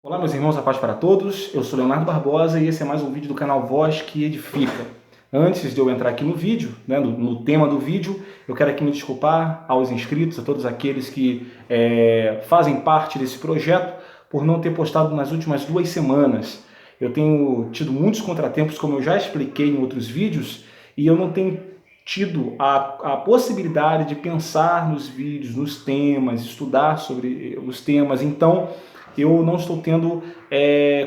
Olá meus irmãos, a paz para todos, eu sou Leonardo Barbosa e esse é mais um vídeo do canal Voz que Edifica. Antes de eu entrar aqui no vídeo, no tema do vídeo, eu quero aqui me desculpar aos inscritos, a todos aqueles que fazem parte desse projeto, por não ter postado nas últimas 2 semanas. Eu tenho tido muitos contratempos, como eu já expliquei em outros vídeos, e eu não tenho tido a possibilidade de pensar nos vídeos, nos temas, estudar sobre os temas, então eu não estou tendo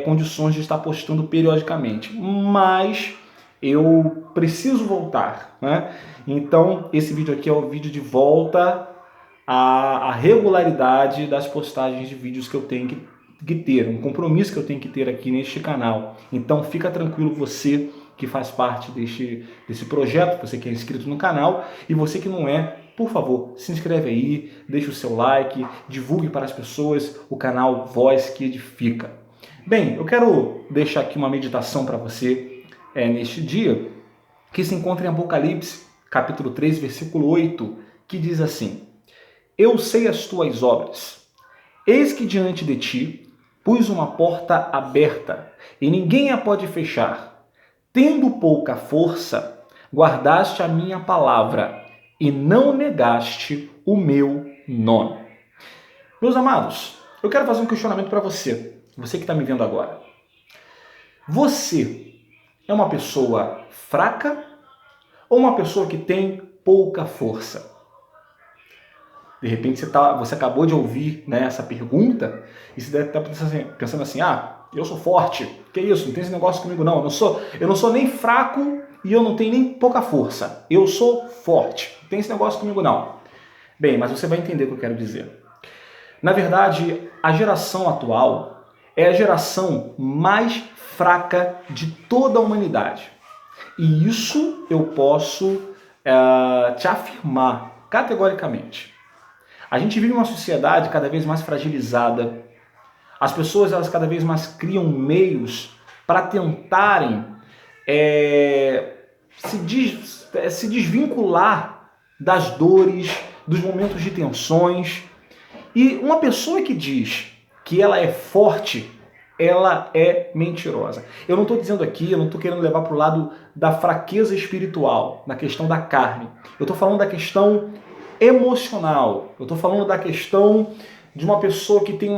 condições de estar postando periodicamente, mas eu preciso voltar, né? Então esse vídeo aqui é o vídeo de volta à regularidade das postagens de vídeos que eu tenho que ter, um compromisso que eu tenho que ter aqui neste canal. Então fica tranquilo você que faz parte desse projeto, você que é inscrito no canal e você que não é, por favor, se inscreve aí, deixa o seu like, divulgue para as pessoas o canal Voz que Edifica. Bem, eu quero deixar aqui uma meditação para você neste dia, que se encontra em Apocalipse, capítulo 3, versículo 8, que diz assim: Eu sei as tuas obras, eis que diante de ti pus uma porta aberta, e ninguém a pode fechar. Tendo pouca força, guardaste a minha palavra, e não negaste o meu nome. Meus amados, eu quero fazer um questionamento para você que está me vendo agora. Você é uma pessoa fraca ou uma pessoa que tem pouca força? De repente você acabou de ouvir, né, essa pergunta e você deve estar pensando assim, eu sou forte, que isso, não tem esse negócio comigo não, eu não sou nem fraco e eu não tenho nem pouca força, eu sou forte, não tem esse negócio comigo não. Bem, mas você vai entender o que eu quero dizer. Na verdade, a geração atual é a geração mais fraca de toda a humanidade. E isso eu posso te afirmar categoricamente. A gente vive uma sociedade cada vez mais fragilizada. As pessoas elas cada vez mais criam meios para tentarem se desvincular das dores, dos momentos de tensões. E uma pessoa que diz que ela é forte, ela é mentirosa. Eu não estou dizendo aqui, eu não estou querendo levar para o lado da fraqueza espiritual, na questão da carne. Eu estou falando da questão emocional. Eu estou falando da questão de uma pessoa que tem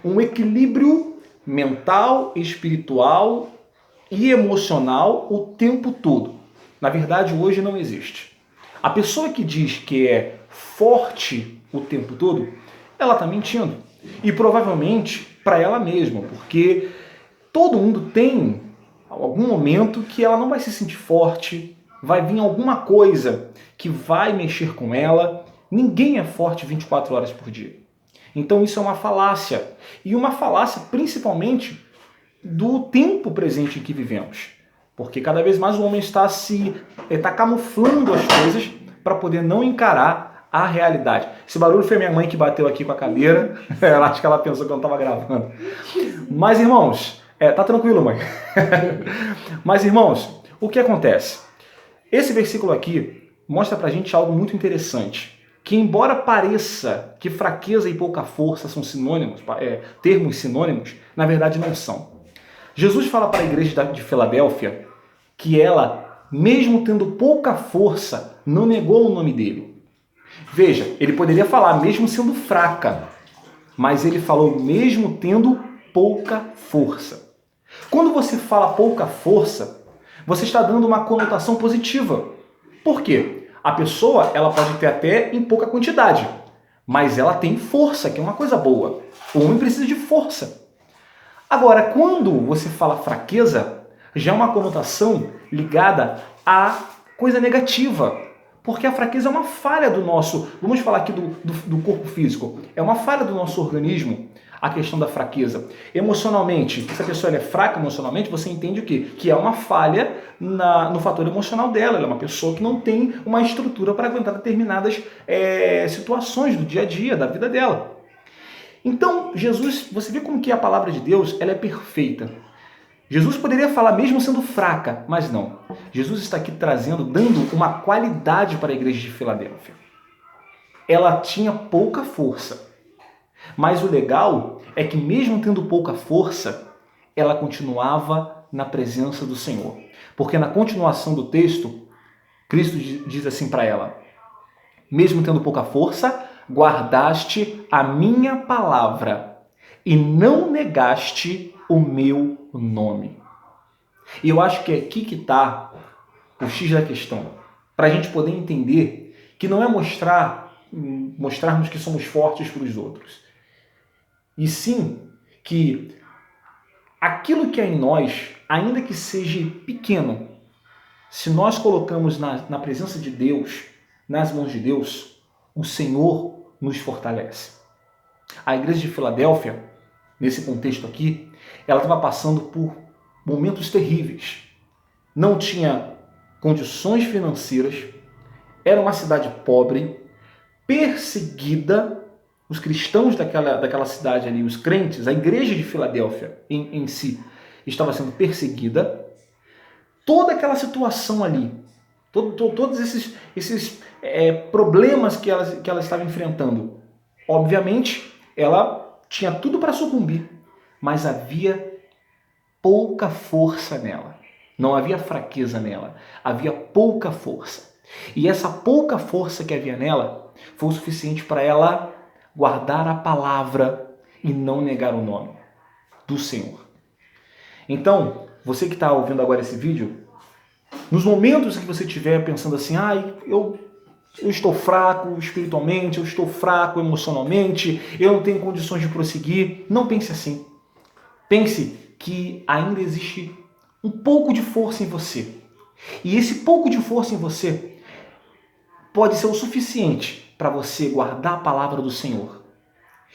um equilíbrio mental, espiritual e emocional o tempo todo. Na verdade, hoje não existe. A pessoa que diz que é forte o tempo todo, ela está mentindo. E provavelmente para ela mesma, porque todo mundo tem algum momento que ela não vai se sentir forte, vai vir alguma coisa que vai mexer com ela. Ninguém é forte 24 horas por dia. Então isso é uma falácia. E uma falácia principalmente do tempo presente em que vivemos. Porque cada vez mais o homem está camuflando as coisas para poder não encarar a realidade. Esse barulho foi minha mãe que bateu aqui com a cadeira. Acho que ela pensou que eu não estava gravando. Mas irmãos, tá tranquilo, mãe. Mas irmãos, o que acontece? Esse versículo aqui mostra pra gente algo muito interessante, que embora pareça que fraqueza e pouca força são sinônimos, termos sinônimos, na verdade não são. Jesus fala para a igreja de Filadélfia que ela, mesmo tendo pouca força, não negou o nome dele. Veja, ele poderia falar mesmo sendo fraca, mas ele falou mesmo tendo pouca força. Quando você fala pouca força, você está dando uma conotação positiva. Por quê? A pessoa ela pode ter até em pouca quantidade, mas ela tem força, que é uma coisa boa. O homem precisa de força. Agora, quando você fala fraqueza, já é uma conotação ligada a coisa negativa. Porque a fraqueza é uma falha do nosso, vamos falar aqui do corpo físico, é uma falha do nosso organismo, a questão da fraqueza. Emocionalmente, se a pessoa é fraca emocionalmente, você entende o quê? Que é uma falha no fator emocional dela. Ela é uma pessoa que não tem uma estrutura para aguentar determinadas situações do dia a dia, da vida dela. Então, Jesus, você vê como que a palavra de Deus ela é perfeita. Jesus poderia falar mesmo sendo fraca, mas não. Jesus está aqui dando uma qualidade para a igreja de Filadélfia. Ela tinha pouca força, mas o legal é que mesmo tendo pouca força, ela continuava na presença do Senhor. Porque na continuação do texto, Cristo diz assim para ela: mesmo tendo pouca força, guardaste a minha palavra e não negaste o meu nome. E eu acho que é aqui que está o X da questão, para a gente poder entender que não é mostrarmos que somos fortes para os outros, e sim que aquilo que é em nós, ainda que seja pequeno, se nós colocamos na presença de Deus, nas mãos de Deus, o Senhor nos fortalece. A igreja de Filadélfia, nesse contexto aqui, ela estava passando por momentos terríveis. Não tinha condições financeiras, era uma cidade pobre, perseguida. Os cristãos daquela cidade ali, os crentes, a igreja de Filadélfia em si, estava sendo perseguida. Toda aquela situação ali, todos esses problemas que ela estava enfrentando, obviamente, ela tinha tudo para sucumbir, mas havia pouca força nela. Não havia fraqueza nela, havia pouca força. E essa pouca força que havia nela foi o suficiente para ela guardar a palavra e não negar o nome do Senhor. Então, você que está ouvindo agora esse vídeo, nos momentos que você estiver pensando assim, eu estou fraco espiritualmente, eu estou fraco emocionalmente, eu não tenho condições de prosseguir, não pense assim. Pense que ainda existe um pouco de força em você. E esse pouco de força em você pode ser o suficiente para você guardar a palavra do Senhor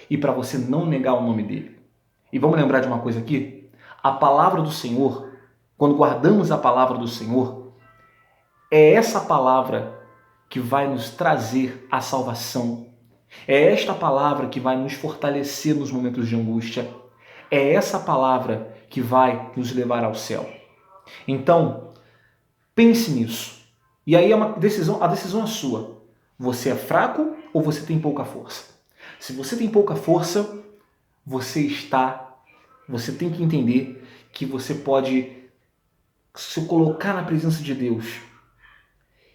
e para você não negar o nome dele. E vamos lembrar de uma coisa aqui? A palavra do Senhor, quando guardamos a palavra do Senhor, é essa palavra que vai nos trazer a salvação. É esta palavra que vai nos fortalecer nos momentos de angústia. É essa palavra que vai nos levar ao céu. Então, pense nisso. E aí a decisão é sua. Você é fraco ou você tem pouca força? Se você tem pouca força, você tem que entender que você pode se colocar na presença de Deus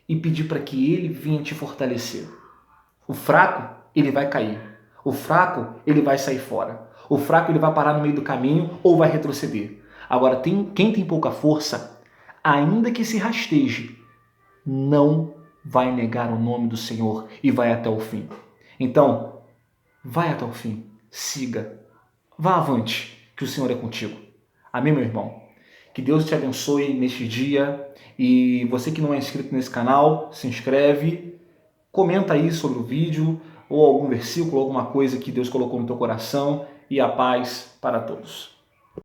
e pedir para que Ele venha te fortalecer. O fraco, ele vai cair. O fraco, ele vai sair fora. O fraco, ele vai parar no meio do caminho ou vai retroceder. Agora, quem tem pouca força, ainda que se rasteje, não vai negar o nome do Senhor e vai até o fim. Então, vai até o fim. Siga. Vá avante, que o Senhor é contigo. Amém, meu irmão? Que Deus te abençoe neste dia. E você que não é inscrito nesse canal, se inscreve, comenta aí sobre o vídeo ou algum versículo, alguma coisa que Deus colocou no teu coração, e a paz para todos.